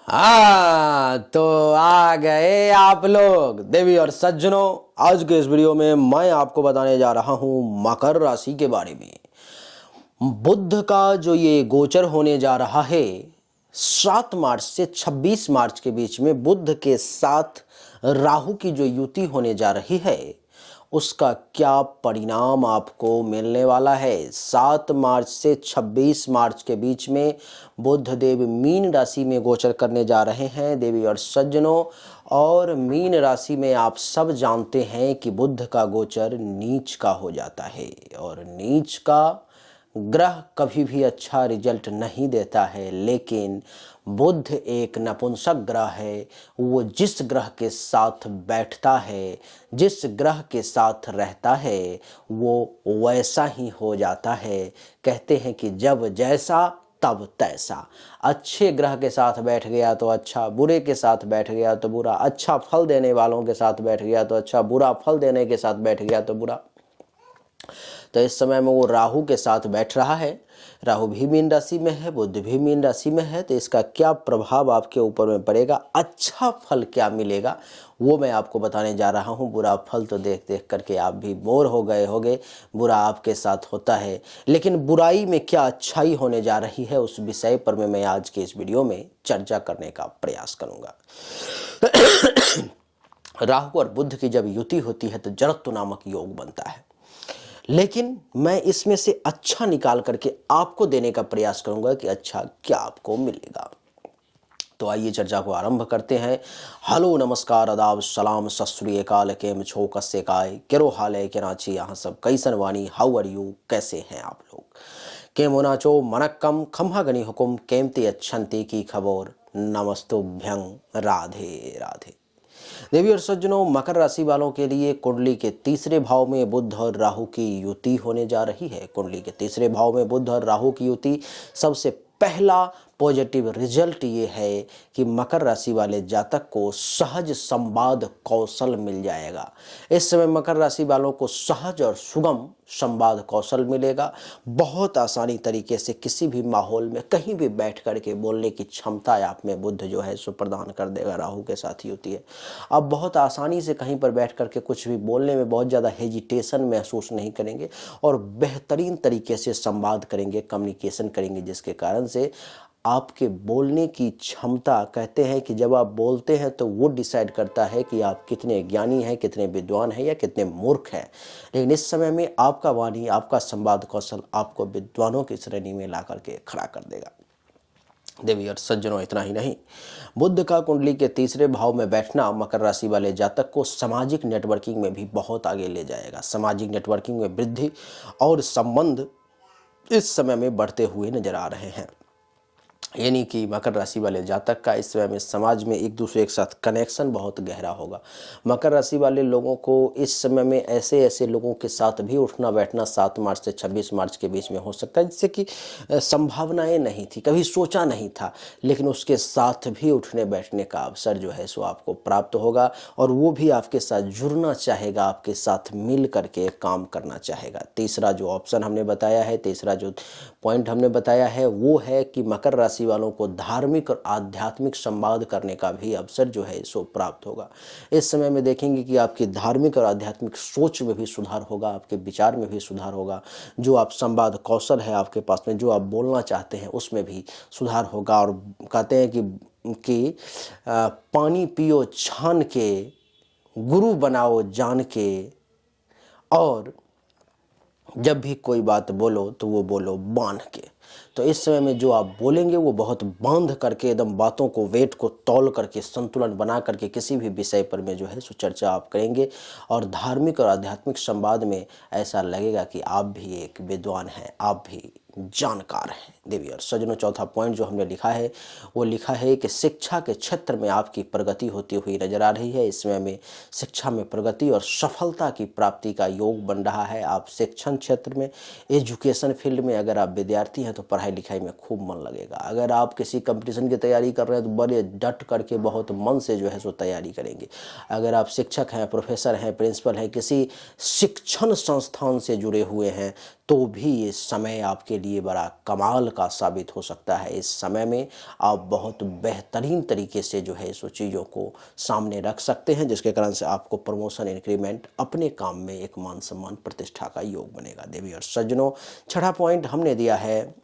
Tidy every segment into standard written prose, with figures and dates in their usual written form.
तो आ गए आप लोग देवी और सज्जनों। आज के इस वीडियो में मैं आपको बताने जा रहा हूं मकर राशि के बारे में। बुध का जो ये गोचर होने जा रहा है 7 मार्च से 26 मार्च के बीच में बुध के साथ राहु की जो युति होने जा रही है उसका क्या परिणाम आपको मिलने वाला है। 7 मार्च से 26 मार्च के बीच में बुध देव मीन राशि में गोचर करने जा रहे हैं देवी और सज्जनों। और मीन राशि में आप सब जानते हैं कि बुध का गोचर नीच का हो जाता है और नीच का ग्रह कभी भी अच्छा रिजल्ट नहीं देता है, लेकिन बुध एक नपुंसक ग्रह है। वो जिस ग्रह के साथ बैठता है, जिस ग्रह के साथ रहता है वो वैसा ही हो जाता है। कहते हैं कि जब जैसा तब तैसा। अच्छे ग्रह के साथ बैठ गया तो अच्छा, बुरे के साथ बैठ गया तो बुरा। अच्छा फल देने वालों के साथ बैठ गया तो अच्छा, बुरा फल देने के साथ बैठ गया तो बुरा। तो इस समय में वो राहु के साथ बैठ रहा है। राहु भी मीन राशि में है, बुध भी मीन राशि में है। तो इसका क्या प्रभाव आपके ऊपर में पड़ेगा, अच्छा फल क्या मिलेगा, वो मैं आपको बताने जा रहा हूँ। बुरा फल तो देख देख करके आप भी बोर हो गए होंगे, बुरा आपके साथ होता है, लेकिन बुराई में क्या अच्छाई होने जा रही है उस विषय पर मैं आज के इस वीडियो में चर्चा करने का प्रयास करूँगा। राहु और बुध की जब युति होती है तो जड़त्व नामक योग बनता है, लेकिन मैं इसमें से अच्छा निकाल करके आपको देने का प्रयास करूंगा कि अच्छा क्या आपको मिलेगा। तो आइए चर्चा को आरंभ करते हैं। हेलो नमस्कार आदाब सलाम सत श्री अकाल, केम छो कस्से काय केरो हाल है केराची यहाँ सब कैसन वानी, हाउ आर यू, कैसे हैं आप लोग। केम होना चो मनक्कम खम्हा गनी हुकुम केमते अच्छंते की खबर, नमस्तुभ्यं राधे राधे। देवी और सज्जनों, मकर राशि वालों के लिए कुंडली के तीसरे भाव में बुध और राहु की युति होने जा रही है। कुंडली के तीसरे भाव में बुध और राहु की युति, सबसे पहला पॉजिटिव रिजल्ट ये है कि मकर राशि वाले जातक को सहज संवाद कौशल मिल जाएगा। इस समय मकर राशि वालों को सहज और सुगम संवाद कौशल मिलेगा। बहुत आसानी तरीके से किसी भी माहौल में कहीं भी बैठ करके बोलने की क्षमता आप में बुध जो है सो प्रदान कर देगा। राहु के साथ ही होती है, आप बहुत आसानी से कहीं पर बैठ करके कुछ भी बोलने में बहुत ज़्यादा हेजिटेशन महसूस नहीं करेंगे और बेहतरीन तरीके से संवाद करेंगे, कम्युनिकेशन करेंगे, जिसके कारण से आपके बोलने की क्षमता, कहते हैं कि जब आप बोलते हैं तो वो डिसाइड करता है कि आप कितने ज्ञानी हैं, कितने विद्वान हैं या कितने मूर्ख हैं। लेकिन इस समय में आपका वाणी, आपका संवाद कौशल आपको विद्वानों की श्रेणी में ला करके खड़ा कर देगा। देवी और सज्जनों, इतना ही नहीं, बुध का कुंडली के तीसरे भाव में बैठना मकर राशि वाले जातक को सामाजिक नेटवर्किंग में भी बहुत आगे ले जाएगा। सामाजिक नेटवर्किंग में वृद्धि और संबंध इस समय में बढ़ते हुए नजर आ रहे हैं। यानी कि मकर राशि वाले जातक का इस समय में समाज में एक दूसरे के साथ कनेक्शन बहुत गहरा होगा। मकर राशि वाले लोगों को इस समय में ऐसे ऐसे लोगों के साथ भी उठना बैठना 7 मार्च से 26 मार्च के बीच में हो सकता है जिससे कि संभावनाएं नहीं थी, कभी सोचा नहीं था, लेकिन उसके साथ भी उठने बैठने का अवसर जो है सो आपको प्राप्त होगा और वो भी आपके साथ जुड़ना चाहेगा, आपके साथ मिल करके काम करना चाहेगा। तीसरा जो ऑप्शन हमने बताया है, तीसरा जो पॉइंट हमने बताया है वो है कि मकर राशि वालों को धार्मिक और आध्यात्मिक संवाद करने का भी अवसर जो है सो प्राप्त होगा। इस समय में देखेंगे कि आपकी धार्मिक और आध्यात्मिक सोच में भी सुधार होगा, आपके विचार में भी सुधार होगा। जो आप संवाद कौशल है आपके पास में, जो आप बोलना चाहते हैं उसमें भी सुधार होगा। और कहते हैं कि पानी पियो छान के, गुरु बनाओ जान के, और जब भी कोई बात बोलो तो वो बोलो बांध के। तो इस समय में जो आप बोलेंगे वो बहुत बांध करके, एकदम बातों को, वेट को तौल करके, संतुलन बना करके किसी भी विषय पर में जो है सो चर्चा आप करेंगे और धार्मिक और आध्यात्मिक संवाद में ऐसा लगेगा कि आप भी एक विद्वान हैं, आप भी जानकार हैं। देवी और सज्जनों, चौथा पॉइंट जो हमने लिखा है वो लिखा है कि शिक्षा के क्षेत्र में आपकी प्रगति होती हुई नजर आ रही है। इस समय में शिक्षा में प्रगति और सफलता की प्राप्ति का योग बन रहा है। आप शिक्षण क्षेत्र में, एजुकेशन फील्ड में अगर आप विद्यार्थी हैं तो पढ़ाई लिखाई में खूब मन लगेगा। अगर आप किसी कंपटीशन की तैयारी कर रहे हैं तो बड़े डट करके बहुत मन से जो है सो तैयारी करेंगे। अगर आप शिक्षक हैं, प्रोफेसर हैं, प्रिंसिपल हैं, किसी शिक्षण संस्थान से जुड़े हुए हैं तो भी ये समय आपके लिए बड़ा कमाल का साबित हो सकता है। इस समय में आप बहुत बेहतरीन तरीके से जो है सो चीज़ों को सामने रख सकते हैं, जिसके कारण से आपको प्रमोशन, इंक्रीमेंट, अपने काम में एक मान सम्मान, प्रतिष्ठा का योग बनेगा। देवी और सज्जनों, छठा पॉइंट हमने दिया है,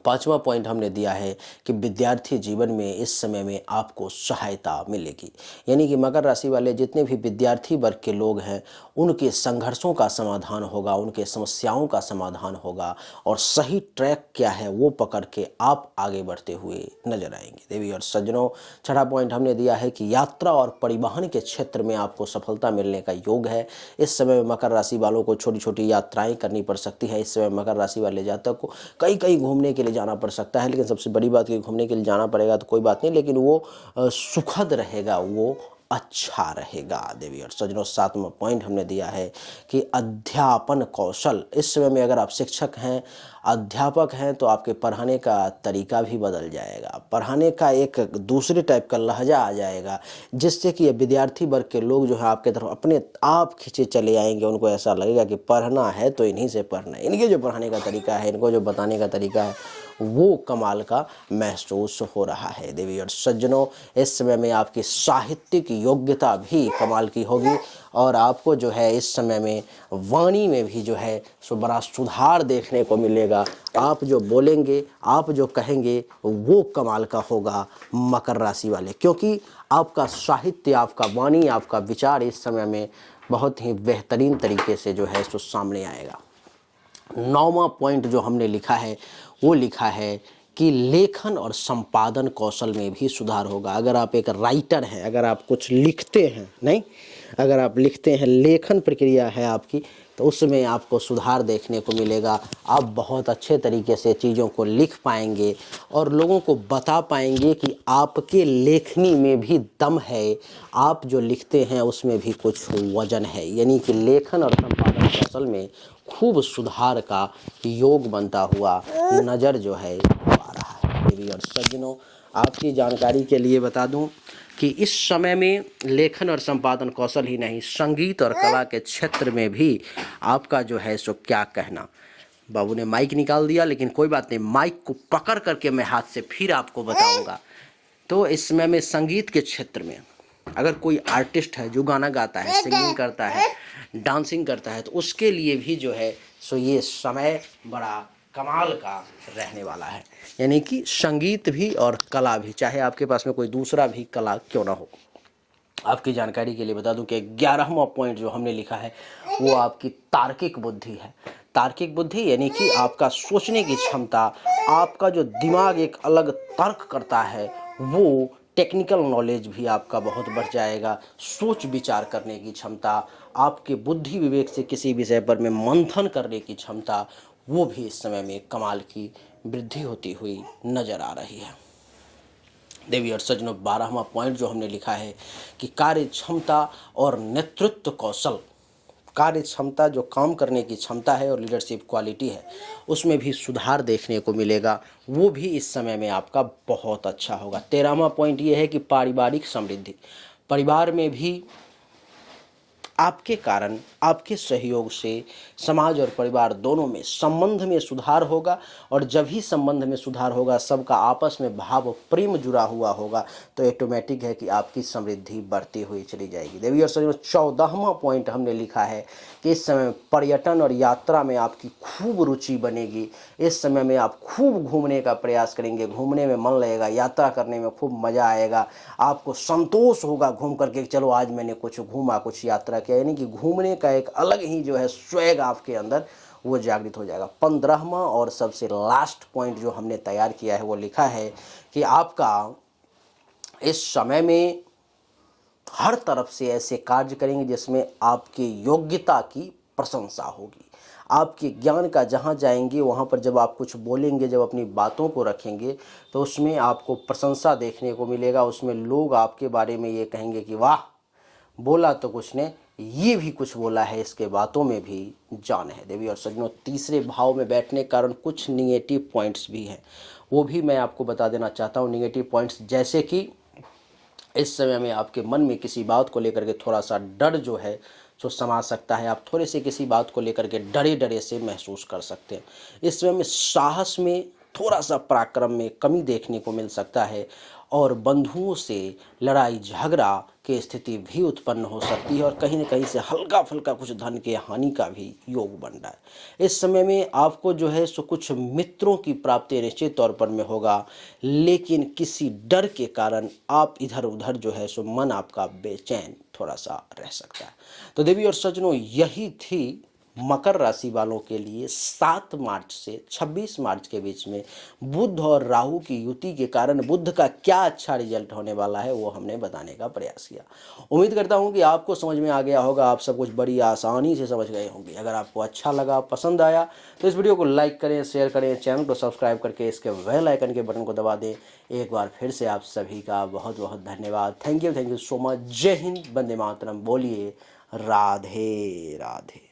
पांचवा पॉइंट हमने दिया है कि विद्यार्थी जीवन में इस समय में आपको सहायता मिलेगी। यानी कि मकर राशि वाले जितने भी विद्यार्थी वर्ग के लोग हैं, उनके संघर्षों का समाधान होगा, उनके समस्याओं का समाधान होगा और सही ट्रैक क्या है वो पकड़ के आप आगे बढ़ते हुए नजर आएंगे। देवी और सज्जनों, छठा पॉइंट हमने दिया है कि यात्रा और परिवहन के क्षेत्र में आपको सफलता मिलने का योग है। इस समय मकर राशि वालों को छोटी छोटी यात्राएं करनी पड़ सकती है। इस समय मकर राशि वाले जातक को कई कई घूमने के लिए जाना पड़ सकता है, लेकिन सबसे बड़ी बात कि घूमने के लिए जाना पड़ेगा तो कोई बात नहीं, लेकिन वो सुखद रहेगा, वो अच्छा रहेगा। देवी और सज्जनों, सातवां पॉइंट हमने दिया है कि अध्यापन कौशल। इस समय में अगर आप शिक्षक हैं, अध्यापक हैं, तो आपके पढ़ाने का तरीका भी बदल जाएगा, पढ़ाने का एक दूसरे टाइप का लहजा आ जाएगा, जिससे कि विद्यार्थी वर्ग के लोग जो है आपके तरफ अपने आप खींचे चले आएंगे। उनको ऐसा लगेगा कि पढ़ना है तो इन्हीं से पढ़ना है, इनके जो पढ़ाने का तरीका है, इनको जो बताने का तरीका है, वो कमाल का महसूस हो रहा है। देवी और सज्जनों, इस समय में आपकी साहित्यिक योग्यता भी कमाल की होगी और आपको जो है इस समय में वाणी में भी जो है सो बड़ा सुधार देखने को मिलेगा। आप जो बोलेंगे, आप जो कहेंगे, वो कमाल का होगा मकर राशि वाले, क्योंकि आपका साहित्य, आपका वाणी, आपका विचार इस समय में बहुत ही बेहतरीन तरीके से जो है सो सामने आएगा। नौवां पॉइंट जो हमने लिखा है वो लिखा है कि लेखन और संपादन कौशल में भी सुधार होगा। अगर आप एक राइटर हैं, अगर आप कुछ लिखते हैं, नहीं, अगर आप लिखते हैं, लेखन प्रक्रिया है आपकी, तो उसमें आपको सुधार देखने को मिलेगा। आप बहुत अच्छे तरीके से चीज़ों को लिख पाएंगे और लोगों को बता पाएंगे कि आपके लेखनी में भी दम है, आप जो लिखते हैं उसमें भी कुछ वजन है। यानी कि लेखन और संपादन कौशल में खूब सुधार का योग बनता हुआ नज़र जो है आ रहा है। देवी और सज्जनों, आपकी जानकारी के लिए बता दूं कि इस समय में लेखन और संपादन कौशल ही नहीं, संगीत और कला के क्षेत्र में भी आपका जो है सो क्या कहना। बाबू ने माइक निकाल दिया, लेकिन कोई बात नहीं, माइक को पकड़ करके मैं हाथ से फिर आपको बताऊंगा। तो इस समय में संगीत के क्षेत्र में अगर कोई आर्टिस्ट है जो गाना गाता है, सिंगिंग करता है, डांसिंग करता है, तो उसके लिए भी जो है सो ये समय बड़ा कमाल का रहने वाला है। यानी कि संगीत भी और कला भी, चाहे आपके पास में कोई दूसरा भी कला क्यों ना हो। आपकी जानकारी के लिए बता दूं कि 11वां पॉइंट जो हमने लिखा है वो आपकी तार्किक बुद्धि है। तार्किक बुद्धि यानी कि आपका सोचने की क्षमता, आपका जो दिमाग एक अलग तर्क करता है, वो टेक्निकल नॉलेज भी आपका बहुत बढ़ जाएगा। सोच विचार करने की क्षमता, आपके बुद्धि विवेक से किसी विषय पर में मंथन करने की क्षमता, वो भी इस समय में कमाल की वृद्धि होती हुई नजर आ रही है। देवी और सज्जनों, 12वां पॉइंट जो हमने लिखा है कि कार्य क्षमता और नेतृत्व कौशल, कार्य क्षमता जो काम करने की क्षमता है और लीडरशिप क्वालिटी है, उसमें भी सुधार देखने को मिलेगा। वो भी इस समय में आपका बहुत अच्छा होगा। 13वां पॉइंट ये है कि पारिवारिक समृद्धि, परिवार में भी आपके कारण, आपके सहयोग से समाज और परिवार दोनों में संबंध में सुधार होगा और जब ही संबंध में सुधार होगा, सबका आपस में भाव प्रेम जुड़ा हुआ होगा, तो ऑटोमेटिक है कि आपकी समृद्धि बढ़ती हुई चली जाएगी। देवी और सज्जनों, 14वां पॉइंट हमने लिखा है कि इस समय पर्यटन और यात्रा में आपकी खूब रुचि बनेगी। इस समय में आप खूब घूमने का प्रयास करेंगे, घूमने में मन लगेगा, यात्रा करने में खूब मज़ा आएगा, आपको संतोष होगा घूम करके, चलो आज मैंने कुछ घूमा, कुछ यात्रा किया। यानी कि घूमने का एक अलग ही जो है स्वैग आपके अंदर वो जागृत हो जाएगा। 15वां और सबसे लास्ट पॉइंट जो हमने तैयार किया है वो लिखा है कि आपका इस समय में हर तरफ से ऐसे कार्य करेंगे जिसमें आपकी योग्यता की प्रशंसा होगी। आपके ज्ञान का जहाँ जाएंगे वहाँ पर जब आप कुछ बोलेंगे, जब अपनी बातों को रखेंगे, तो उसमें आपको प्रशंसा देखने को मिलेगा। उसमें लोग आपके बारे में ये कहेंगे कि वाह, बोला तो कुछ ने, ये भी कुछ बोला है, इसके बातों में भी जान है। देवी और सज्जनों, तीसरे भाव में बैठने के कारण कुछ निगेटिव पॉइंट्स भी हैं, वो भी मैं आपको बता देना चाहता हूँ। निगेटिव पॉइंट्स जैसे कि इस समय में आपके मन में किसी बात को लेकर के थोड़ा सा डर जो है सो समा सकता है। आप थोड़े से किसी बात को लेकर के डरे डरे से महसूस कर सकते हैं। इस समय में साहस में, थोड़ा सा पराक्रम में कमी देखने को मिल सकता है और बंधुओं से लड़ाई झगड़ा की स्थिति भी उत्पन्न हो सकती है और कहीं न कहीं से हल्का फुल्का कुछ धन के हानि का भी योग बन रहा है। इस समय में आपको जो है सो कुछ मित्रों की प्राप्ति निश्चित तौर पर में होगा, लेकिन किसी डर के कारण आप इधर उधर जो है सो मन आपका बेचैन थोड़ा सा रह सकता है। तो देवी और सज्जनों, यही थी मकर राशि वालों के लिए 7 मार्च से 26 मार्च के बीच में बुध और राहु की युति के कारण बुध का क्या अच्छा रिजल्ट होने वाला है वो हमने बताने का प्रयास किया। उम्मीद करता हूं कि आपको समझ में आ गया होगा, आप सब कुछ बड़ी आसानी से समझ गए होंगे। अगर आपको अच्छा लगा, पसंद आया तो इस वीडियो को लाइक करें, शेयर करें, चैनल को सब्सक्राइब करके इसके बेल आइकन के बटन को दबा दें। एक बार फिर से आप सभी का बहुत बहुत धन्यवाद। Thank you so much. जय हिंद, वंदे मातरम। बोलिए राधे राधे।